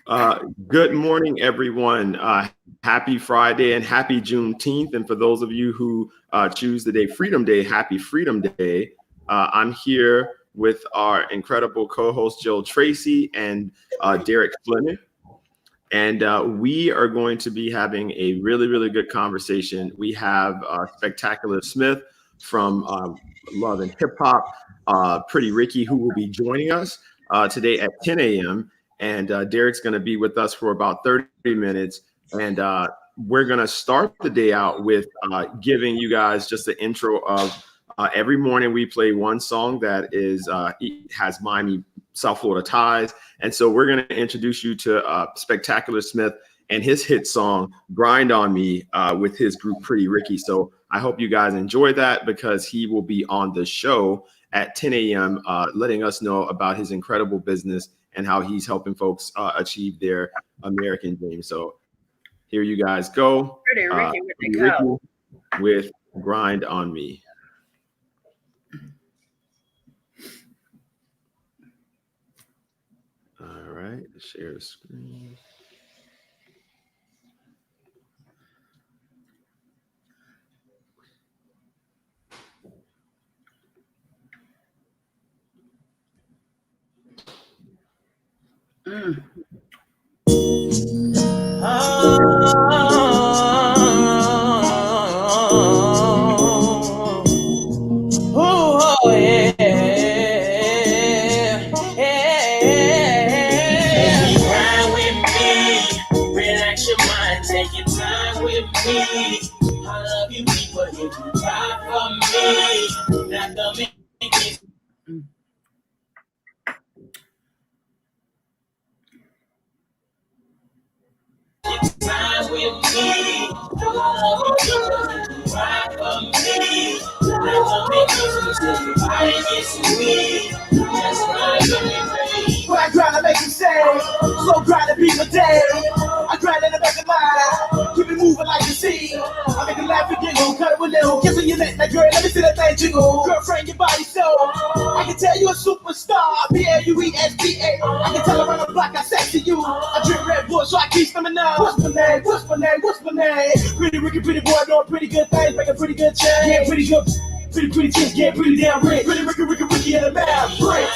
Good morning, everyone. Happy Friday and happy Juneteenth. And for those of you who choose the day Freedom Day, happy Freedom Day. I'm here with our incredible co-host, Jill Tracey and Derick Fleming. And we are going to be having a really, really good conversation. We have Spectacular Smith from Love and Hip Hop, Pretty Ricky, who will be joining us today at 10 a.m. And Derick's going to be with us for about 30 minutes. And we're going to start the day out with giving you guys just an intro of every morning we play one song that has Miami, South Florida ties. And so we're going to introduce you to Spectacular Smith and his hit song, Grind on Me, with his group Pretty Ricky. So I hope you guys enjoy that because he will be on the show at 10 a.m. Letting us know about his incredible business and how he's helping folks achieve their American dream. So here you guys go. Pretty Ricky with Grind on Me. All right, share the screen. I grind to make you say, slow grind to beat my day. I grind in the back of mine, keep it moving like you see. I make you laugh and giggle, cut it with little, kissing your neck, like girl, let me see that thing jiggle. Girlfriend, your body so, I can tell you a superstar, P-L-U-E-S-T-A. I can tell around the block I said to you, I drink Red Bull so I keep swimming now. What's my name, what's my name, what's my name? Pretty Ricky, pretty boy, doing pretty good things, making pretty good change. Yeah, pretty good, pretty chicks, get pretty damn rich. Pretty Ricky in the mouth, break.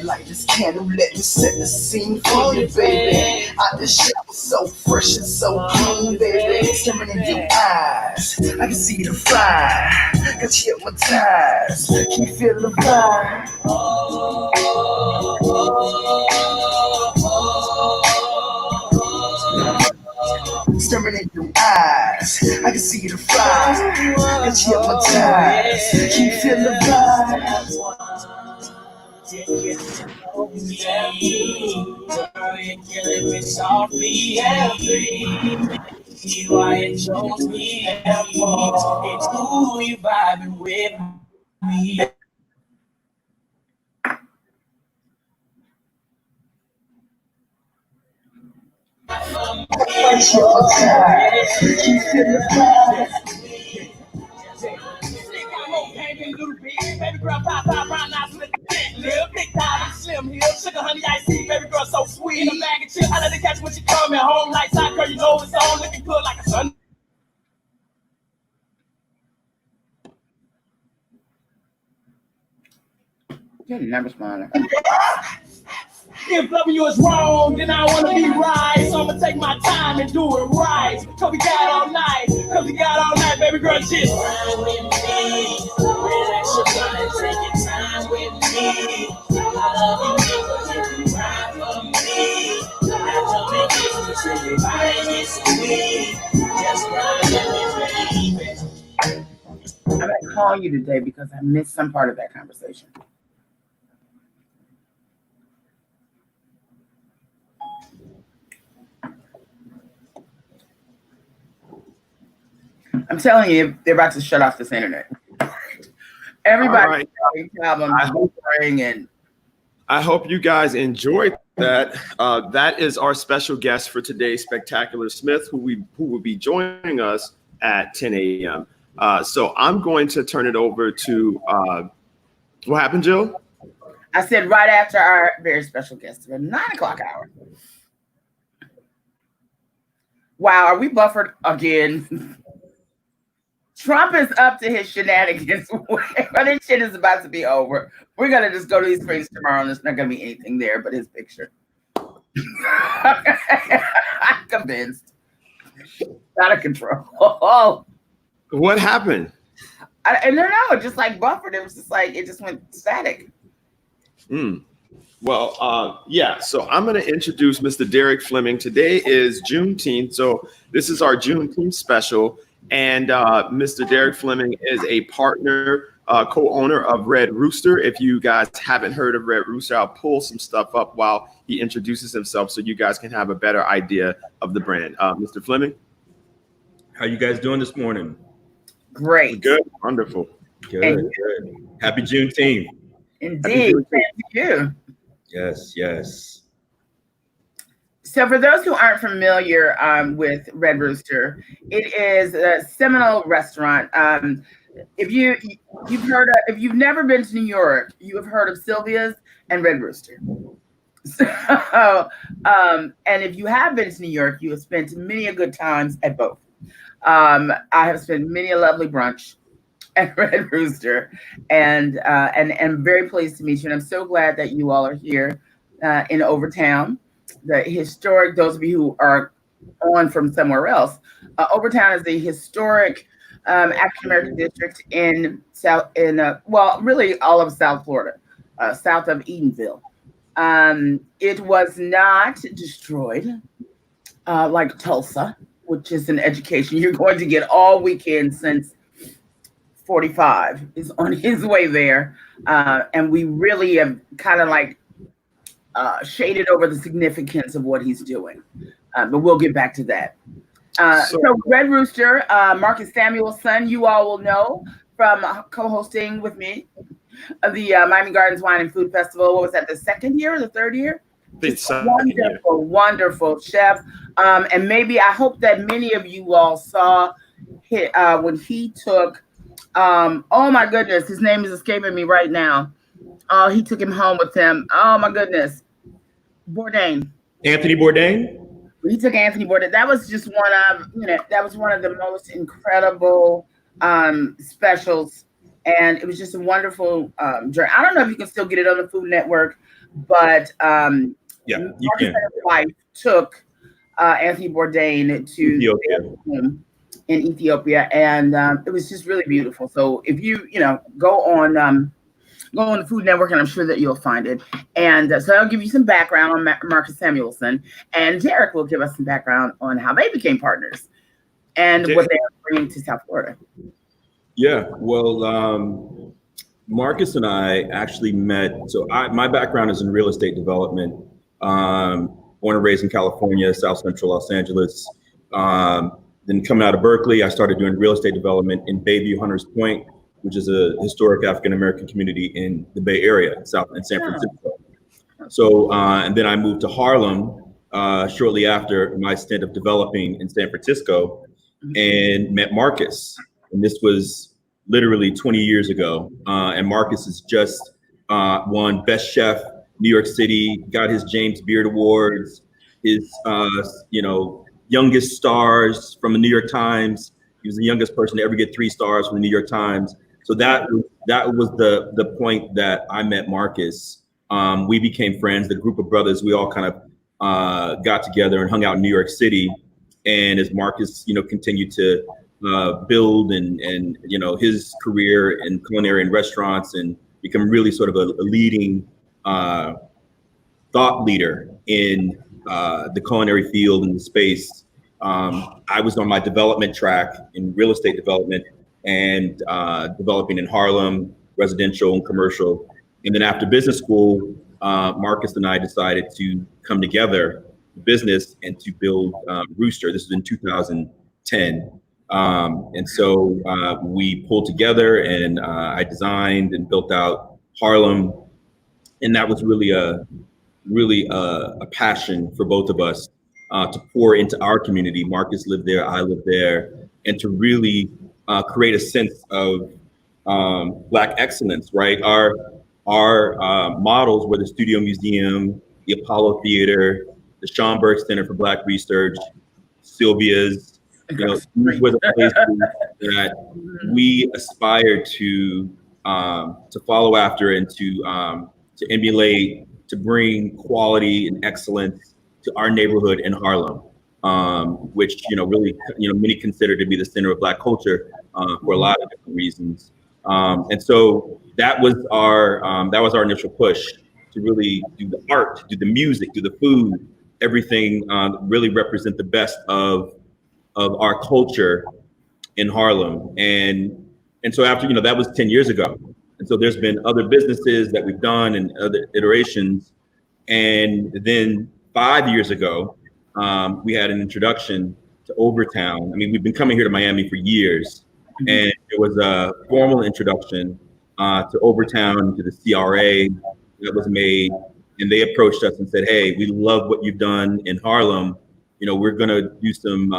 Light this candle, let me set the scene for you, baby. Out the shit so fresh and so clean, baby. Staring in your eyes, I can see the fire. Got you hypnotized, can you feel the vibe? Staring in your eyes, I can see the fire. Got you hypnotized, can you feel the vibe? Why it shows me it's who you vibing with me. Baby girl, pop, round eyes with a lip, big time, slim heel, sugar, honey, icy, baby girl, so sweet. In a bag of chips, I let it catch when she coming home. Lights out, girl, you know it's on, looking good like a sun. You're never smiling. If loving you is wrong, then I wanna be right. So I'ma take my time and do it right. Cause we got all night, baby girl, just ride with me. Relax your mind, take your time with me. I love you, ride for me. After me, kiss me, everybody gets me. Just ride with me, baby. I'm gonna call you today because I missed some part of that conversation. I'm telling you, they're about to shut off this internet. Everybody's having problems and I hope you guys enjoyed that. That is our special guest for today, Spectacular Smith, who will be joining us at 10 a.m. So I'm going to turn it over to what happened, Jill? I said right after our very special guest, the 9 o'clock hour. Wow, are we buffered again? Trump is up to his shenanigans. This shit is about to be over. We're going to just go to these screens tomorrow, and there's not going to be anything there but his picture. I'm convinced. Out of control. What happened? I don't know. It just like buffered. It was just like, it just went static. Well, yeah, so I'm going to introduce Mr. Derick Fleming. Today is Juneteenth, so this is our Juneteenth special. And Mr. Derick Fleming is a partner, co-owner of Red Rooster. If you guys haven't heard of Red Rooster, I'll pull some stuff up while he introduces himself so you guys can have a better idea of the brand. Mr. Fleming? How you guys doing this morning? Great. Good. Wonderful. Good. Happy Juneteenth. Indeed. Thank you. Yes. So for those who aren't familiar with Red Rooster, it is a seminal restaurant. If you've never been to New York, you have heard of Sylvia's and Red Rooster. So, and if you have been to New York, you have spent many a good times at both. I have spent many a lovely brunch at Red Rooster, and I'm very pleased to meet you. And I'm so glad that you all are here in Overtown. The historic, those of you who are on from somewhere else, Overtown is the historic African American district really all of South Florida, south of Edenville. It was not destroyed like Tulsa, which is an education you're going to get all weekend since 45 is on his way there. And we really have kind of like shaded over the significance of what he's doing. But we'll get back to that. So Red Rooster, Marcus Samuel's son, you all will know from co-hosting with me the Miami Gardens Wine and Food Festival. What was that, the second year or the third year? It's wonderful chef. And maybe I hope that many of you all saw when he took, oh my goodness, his name is escaping me right now. He took him home with him. Oh my goodness. Bourdain. Anthony Bourdain? He took Anthony Bourdain. That was just one of the most incredible specials. And it was just a wonderful journey. I don't know if you can still get it on the Food Network, but yeah, you can. His wife took Anthony Bourdain to in Ethiopia, and it was just really beautiful. So if you go on the Food Network, and I'm sure that you'll find it. And so I'll give you some background on Marcus Samuelson, and Derick will give us some background on how they became partners and what they are bringing to South Florida. Yeah, well, Marcus and I actually met. So my background is in real estate development. Born and raised in California, South Central Los Angeles. Then coming out of Berkeley, I started doing real estate development in Bayview, Hunters Point, which is a historic African American community in the Bay Area, in San Francisco. So, and then I moved to Harlem shortly after my stint of developing in San Francisco, and met Marcus. And this was literally 20 years ago. And Marcus has just won Best Chef New York City, got his James Beard Awards, his youngest stars from the New York Times. He was the youngest person to ever get 3 stars from the New York Times. So that was the point that I met Marcus. We became friends. The group of brothers, we all kind of got together and hung out in New York City. And as Marcus, continued to build and his career in culinary and restaurants, and become really sort of a leading thought leader in the culinary field and the space. I was on my development track in real estate development and developing in Harlem, residential and commercial. And then after business school, Marcus and I decided to come together, business, and to build Rooster. This was in 2010. And so we pulled together, and I designed and built out Harlem, and that was really a passion for both of us to pour into our community. Marcus lived there, I lived there, and to really create a sense of Black excellence. Right, our models were the Studio Museum, the Apollo Theater, the Schomburg Center for Black Research, Sylvia's. You know, these were the places that we aspired to follow after and to emulate, to bring quality and excellence to our neighborhood in Harlem, which really many consider to be the center of Black culture for a lot of different reasons. And so that was our initial push to really do the art, do the music, do the food, everything really represent the best of our culture in Harlem. And so after, that was 10 years ago. And so there's been other businesses that we've done and other iterations. And then 5 years ago, we had an introduction to Overtown. I mean, we've been coming here to Miami for years. And it was a formal introduction to Overtown, to the CRA that was made. And they approached us and said, hey, we love what you've done in Harlem. We're gonna do some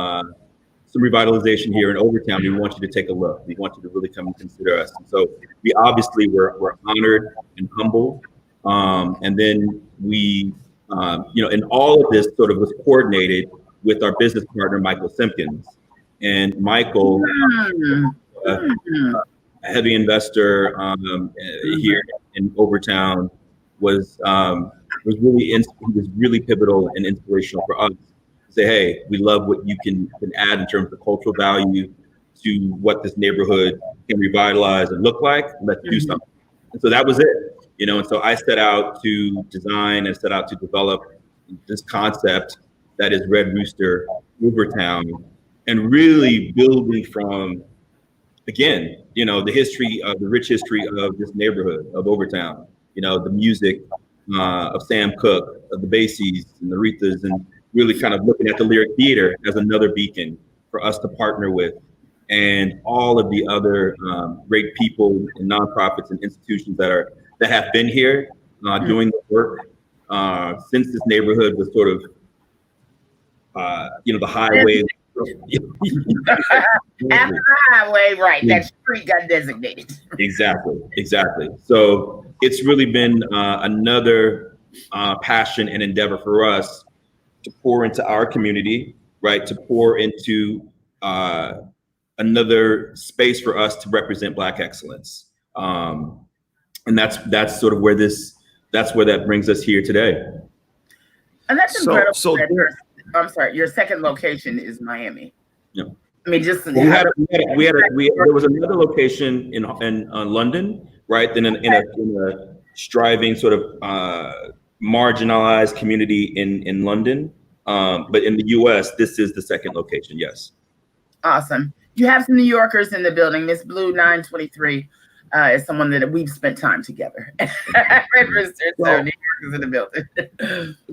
revitalization here in Overtown. We want you to take a look. We want you to really come and consider us. And so we obviously were honored and humbled. And then we, and all of this sort of was coordinated with our business partner, Michael Simpkins. And Michael, a heavy investor here in Overtown, was really pivotal and inspirational for us. Say, hey, we love what you can add in terms of cultural value to what this neighborhood can revitalize and look like. Let's do something. And so that was it, and so I set out to design and set out to develop this concept that is Red Rooster Overtown, and really building from, again, the history of the rich history of this neighborhood of Overtown, the music of Sam Cooke, of the Bassies and the Rethas, and really kind of looking at the Lyric Theater as another beacon for us to partner with, and all of the other great people and nonprofits and institutions that have been here doing the work since this neighborhood was sort of the highway. After the highway, right? That street got designated. Exactly. So it's really been another passion and endeavor for us to pour into our community, right? To pour into another space for us to represent Black excellence, and that's sort of where that brings us here today. And that's incredible. I'm sorry, your second location is Miami. Yeah. I mean, just there was another location in London, right? Then in a striving sort of marginalized community in London, but in the U.S., this is the second location. Yes. Awesome. You have some New Yorkers in the building. Miss Blue 923 is someone that we've spent time together. Red Rooster, so New Yorkers in the building.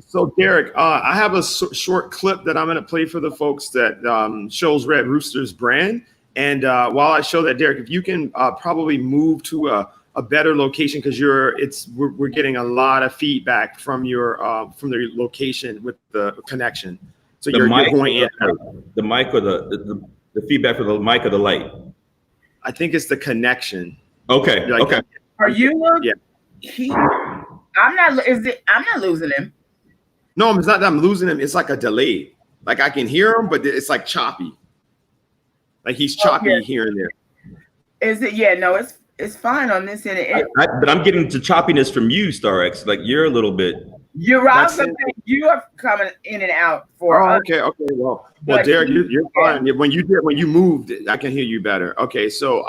So Derick, I have a short clip that I'm going to play for the folks that shows Red Rooster's brand. And while I show that, Derick, if you can probably move to a better location, because we're getting a lot of feedback from your location with the connection. So you're going in. The mic or the feedback for the mic or the light? I think it's the connection. Okay. Okay. Are you? Yeah. I'm not losing him. No, it's not that I'm losing him. It's like a delay. Like I can hear him, but it's like choppy. Like he's choppy here and there. Is it? Yeah. No, it's fine on this end. But I'm getting to choppiness from you, Star X. Like you're a little bit. You're right. You are coming in and out for. Oh, okay. Well, Derick, you're fine. When you moved, I can hear you better. Okay. So,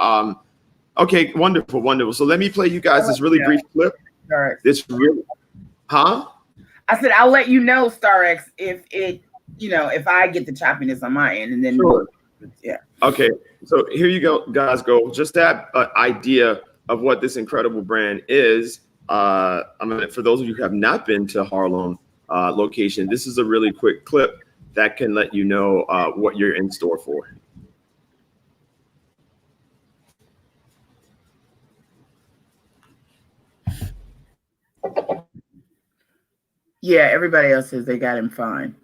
okay, wonderful. So let me play you guys this really brief clip. Star X. This really, huh? I said I'll let you know, Star X, if I get the choppiness on my end, and then sure. Yeah. Okay. So here you go, guys. Just that idea of what this incredible brand is. For those of you who have not been to Harlem location, this is a really quick clip that can let you know what you're in store for. Yeah, everybody else says they got him fine.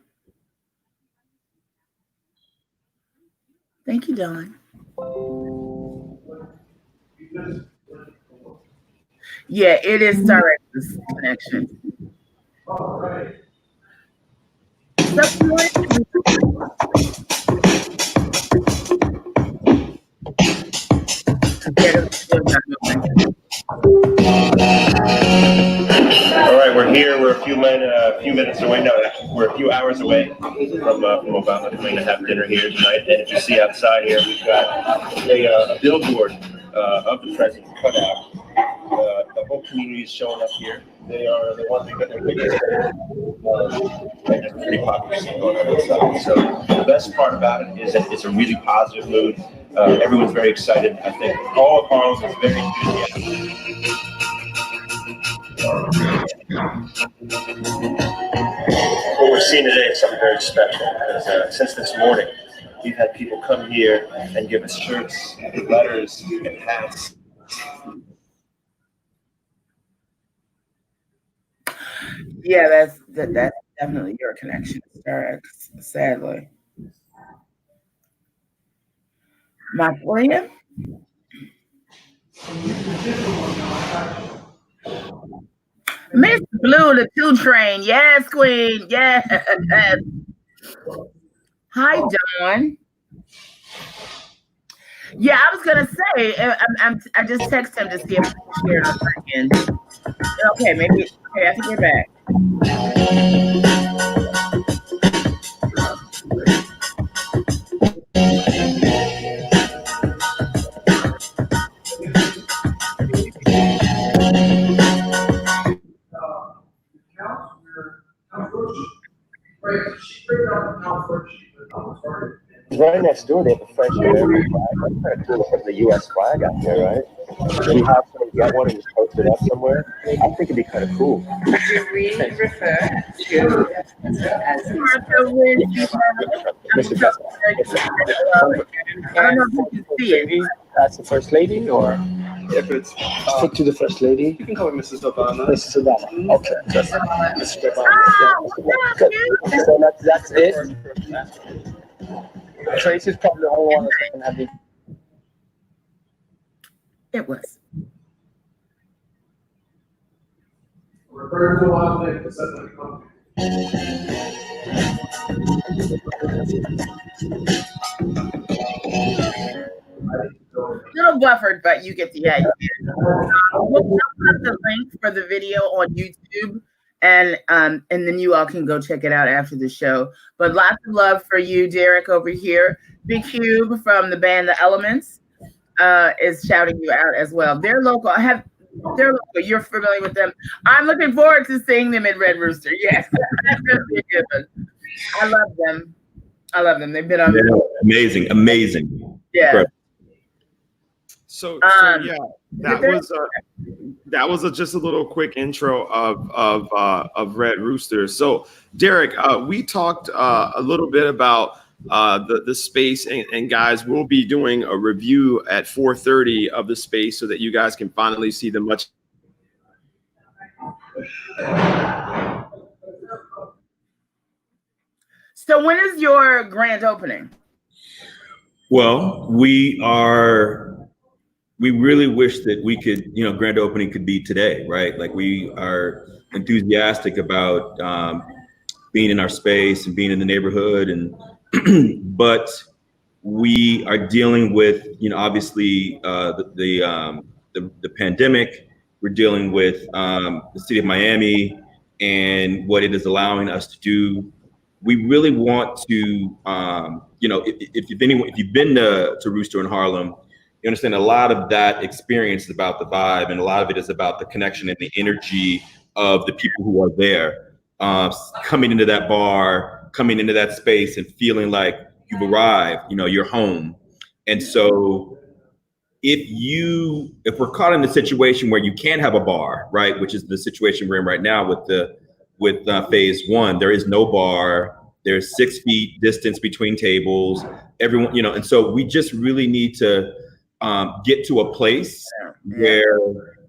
Thank you, Don. Yeah, it is Starex's connection. All right. All right, we're here. We're a few minutes away. No, we're a few hours away from Obama coming to have dinner here tonight. And if you see outside here, we've got a billboard of the president cut out. The whole community is showing up here. They are the ones that got their videos there. And it's a pretty popular scene going on outside. So the best part about it is that it's a really positive mood. Everyone's very excited. I think all of Harlem is very enthusiastic. What we're seeing today is something very special because since this morning, we've had people come here and give us shirts, letters, and hats. Yeah, that's definitely your connection, Starex, sadly. Mike William? Miss Blue, the 2 Train. Yes, Queen. Yes. Hi, Dawn. Yeah, I was gonna say, I just texted him to see if I can share it again. Okay, maybe. Okay, I think we're back. Right next door, they have a French American flag. That's kind of cool to put the U.S. flag out there, right? Maybe have someone get one and just post it up somewhere. I think it'd be kind of cool. Do we refer to as Mr. I don't know if you can see it. That's the First Lady, or If it's, stick to the First Lady? you can call me Mrs. Obama. Mrs. Obama. Okay. Just Mr. Obama. Oh, Good. So that's it. Tracey's probably the only one that's going to have the. it was. Refer to a lot of things, but that's not coming. Little buffered, but you get the idea. We'll put the link for the video on YouTube, and then you all can go check it out after the show. But lots of love for you, Derick, over here. Big Cube from the band The Elements is shouting you out as well. They're local. They're local. You're familiar with them. I'm looking forward to seeing them in Red Rooster. Yes, that's gonna be a good one. I love them. I love them. They've been on. Yeah, amazing. Yeah. So yeah, that was just a little quick intro of Red Rooster. So Derick, we talked a little bit about the space, and guys, we'll be doing a review at 4:30 of the space so that you guys can finally see the much. So when is your grand opening? Well, we really wish that we could, grand opening could be today, right? Like, we are enthusiastic about being in our space and being in the neighborhood, and but we are dealing with, obviously the pandemic. We're dealing with the city of Miami and what it is allowing us to do. We really want to, if you've been to Rooster in Harlem, you understand a lot of that experience is about the vibe, and a lot of it is about the connection and the energy of the people who are there, coming into that bar, coming into that space and feeling like you've arrived, you're home. And so if we're caught in the situation where you can't have a bar, right, which is the situation we're in right now with phase 1, there is no bar. There's 6 feet distance between tables, everyone, and so we just really need to get to a place where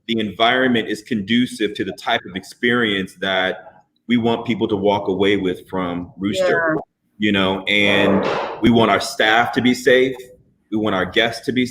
the environment is conducive to the type of experience that we want people to walk away with from Rooster, you know, and we want our staff to be safe. We want our guests to be